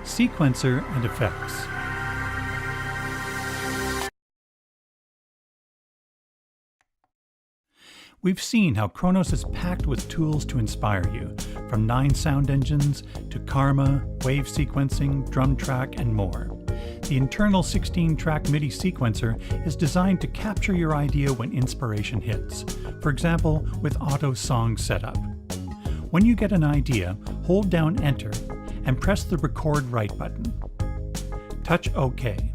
sequencer, and effects. We've seen how Kronos is packed with tools to inspire you, from 9 sound engines to Karma, wave sequencing, drum track, and more. The internal 16-track MIDI sequencer is designed to capture your idea when inspiration hits, for example, with auto song setup. When you get an idea, hold down Enter and press the Record Write button. Touch OK.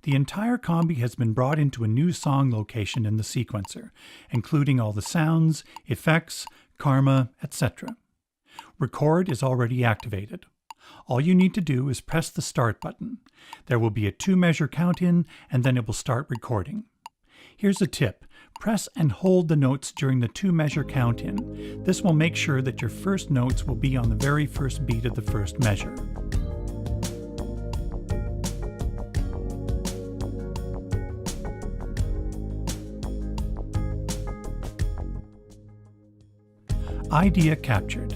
The entire combi has been brought into a new song location in the sequencer, including all the sounds, effects, Karma, etc. Record is already activated. All you need to do is press the Start button. There will be a 2-measure count-in, and then it will start recording. Here's a tip. Press and hold the notes during the 2-measure count-in. This will make sure that your first notes will be on the very first beat of the first measure. Idea captured.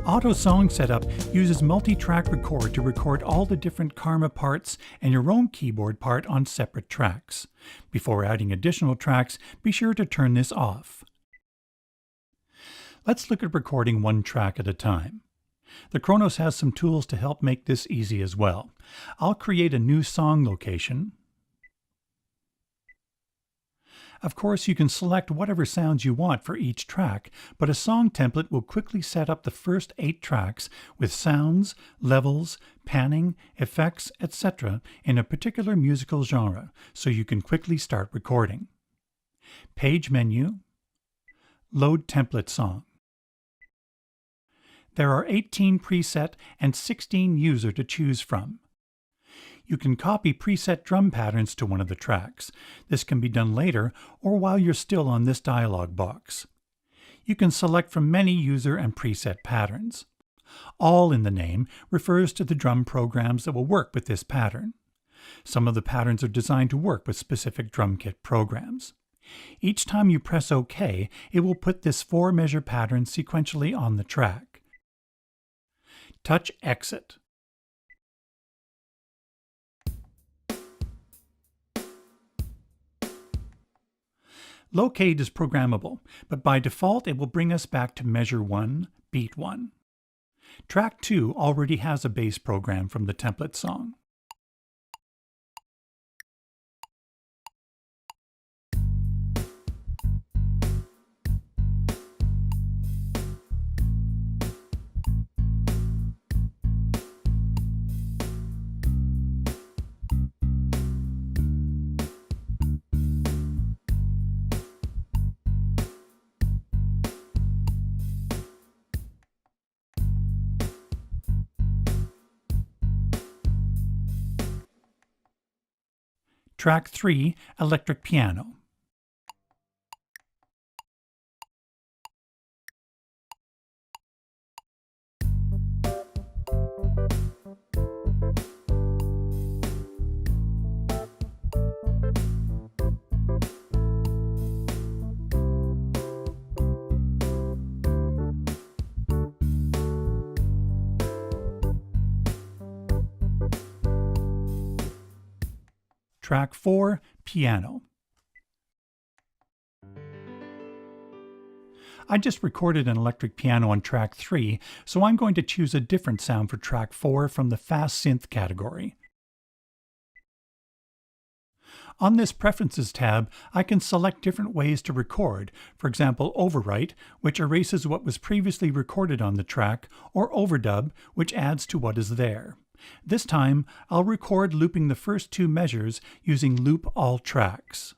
Auto Song Setup uses multi-track record to record all the different Karma parts and your own keyboard part on separate tracks. Before adding additional tracks, be sure to turn this off. Let's look at recording one track at a time. The Kronos has some tools to help make this easy as well. I'll create a new song location. Of course, you can select whatever sounds you want for each track, but a song template will quickly set up the first 8 tracks with sounds, levels, panning, effects, etc. in a particular musical genre, so you can quickly start recording. Page menu, Load Template Song. There are 18 preset and 16 user to choose from. You can copy preset drum patterns to one of the tracks. This can be done later or while you're still on this dialog box. You can select from many user and preset patterns. All in the name refers to the drum programs that will work with this pattern. Some of the patterns are designed to work with specific drum kit programs. Each time you press OK, it will put this 4-measure pattern sequentially on the track. Touch Exit. Locate is programmable, but by default it will bring us back to measure 1, beat 1. Track 2 already has a bass program from the template song. Track 3, Electric Piano. Track 4, Piano. I just recorded an electric piano on track 3, so I'm going to choose a different sound for track 4 from the Fast Synth category. On this Preferences tab, I can select different ways to record, for example Overwrite, which erases what was previously recorded on the track, or Overdub, which adds to what is there. This time, I'll record looping the first 2 measures using Loop All Tracks.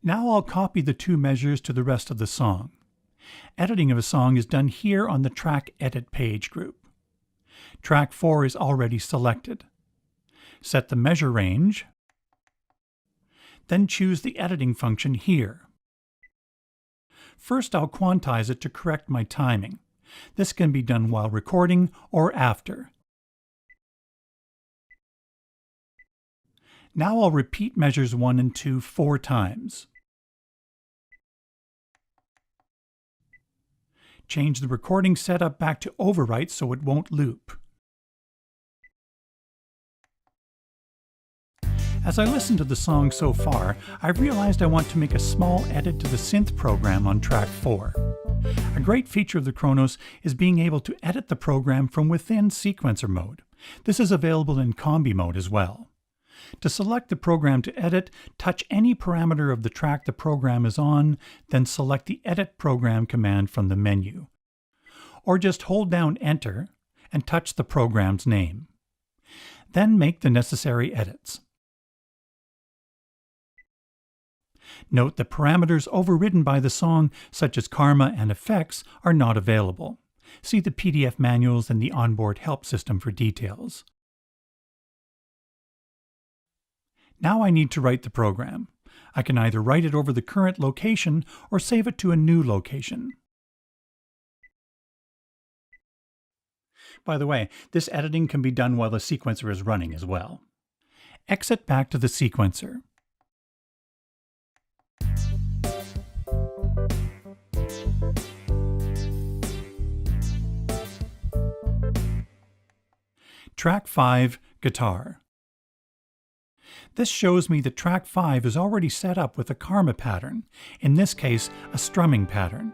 Now I'll copy the 2 measures to the rest of the song. Editing of a song is done here on the Track Edit page group. Track 4 is already selected. Set the measure range, then choose the editing function here. First, I'll quantize it to correct my timing. This can be done while recording or after. Now I'll repeat measures 1 and 2 4 times. Change the recording setup back to overwrite so it won't loop. As I listen to the song so far, I've realized I want to make a small edit to the synth program on track 4. A great feature of the Kronos is being able to edit the program from within sequencer mode. This is available in combi mode as well. To select the program to edit, touch any parameter of the track the program is on, then select the Edit Program command from the menu. Or just hold down Enter and touch the program's name. Then make the necessary edits. Note that parameters overridden by the song, such as karma and effects, are not available. See the PDF manuals and the onboard help system for details. Now I need to write the program. I can either write it over the current location or save it to a new location. By the way, this editing can be done while the sequencer is running as well. Exit back to the sequencer. Track 5, Guitar. This shows me that track 5 is already set up with a karma pattern, in this case a strumming pattern.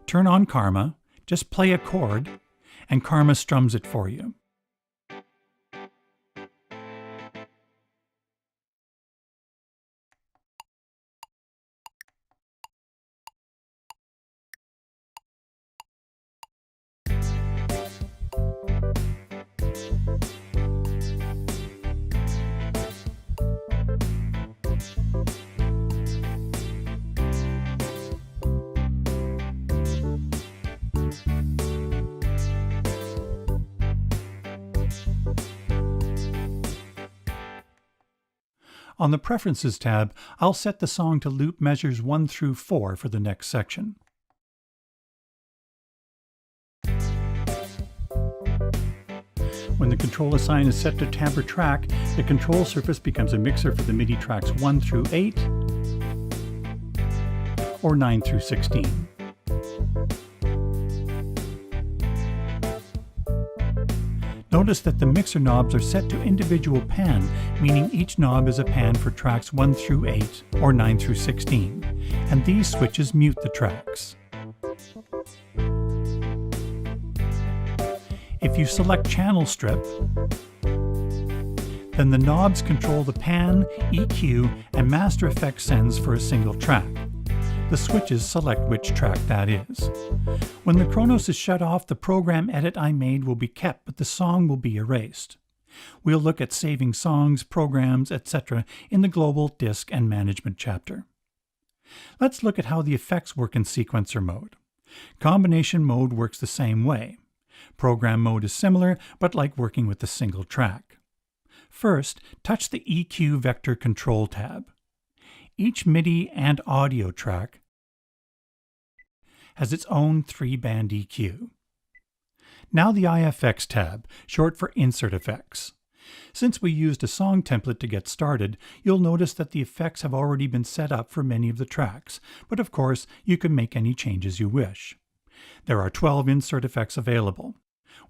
Turn on karma, just play a chord, and karma strums it for you. On the Preferences tab, I'll set the song to loop measures 1 through 4 for the next section. When the control assign is set to tamper track, the control surface becomes a mixer for the MIDI tracks 1 through 8 or 9 through 16. Notice that the mixer knobs are set to individual pan, meaning each knob is a pan for tracks 1 through 8 or 9 through 16, and these switches mute the tracks. If you select Channel Strip, then the knobs control the pan, EQ, and master effect sends for a single track. The switches select which track that is. When the Kronos is shut off, the program edit I made will be kept, but the song will be erased. We'll look at saving songs, programs, etc. in the Global, Disk, and Management chapter. Let's look at how the effects work in sequencer mode. Combination mode works the same way. Program mode is similar, but like working with a single track. First, touch the EQ Vector Control tab. Each MIDI and audio track has its own 3-band EQ. Now the IFX tab, short for Insert Effects. Since we used a song template to get started, you'll notice that the effects have already been set up for many of the tracks, but of course you can make any changes you wish. There are 12 insert effects available.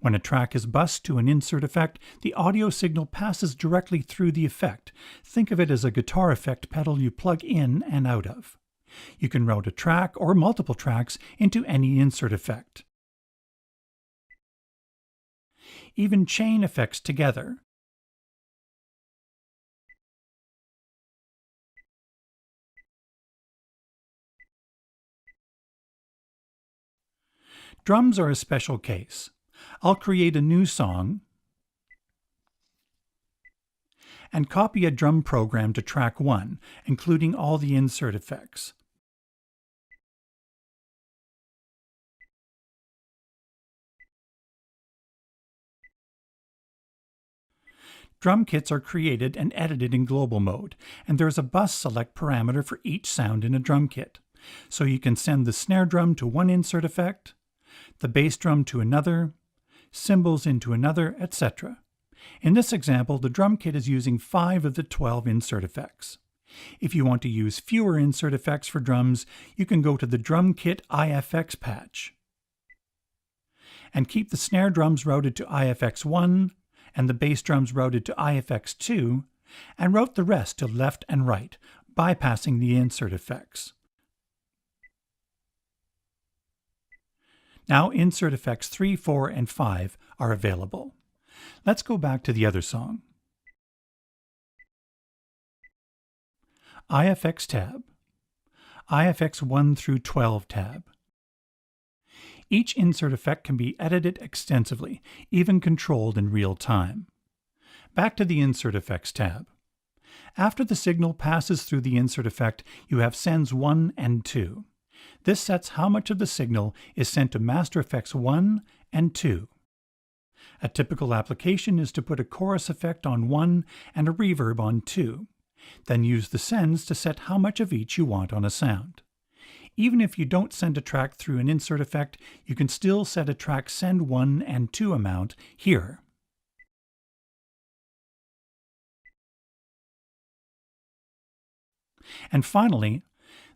When a track is bussed to an insert effect, the audio signal passes directly through the effect. Think of it as a guitar effect pedal you plug in and out of. You can route a track or multiple tracks into any insert effect. Even chain effects together. Drums are a special case. I'll create a new song and copy a drum program to track 1, including all the insert effects. Drum kits are created and edited in global mode, and there is a bus select parameter for each sound in a drum kit. So you can send the snare drum to one insert effect, the bass drum to another, cymbals into another, etc. In this example, the drum kit is using 5 of the 12 insert effects. If you want to use fewer insert effects for drums, you can go to the Drum Kit IFX patch and keep the snare drums routed to IFX1 and the bass drums routed to IFX2, and route the rest to left and right, bypassing the insert effects. Now insert effects 3, 4, and 5 are available. Let's go back to the other song. IFX tab, IFX 1 through 12 tab. Each insert effect can be edited extensively, even controlled in real time. Back to the Insert Effects tab. After the signal passes through the insert effect, you have sends 1 and 2. This sets how much of the signal is sent to Master Effects 1 and 2. A typical application is to put a chorus effect on 1 and a reverb on 2. Then use the sends to set how much of each you want on a sound. Even if you don't send a track through an insert effect, you can still set a track send 1 and 2 amount here. And finally,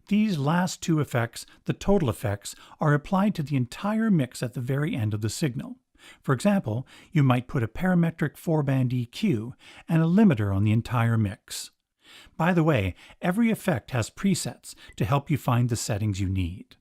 these last 2 effects, the total effects, are applied to the entire mix at the very end of the signal. For example, you might put a parametric 4-band EQ and a limiter on the entire mix. By the way, every effect has presets to help you find the settings you need.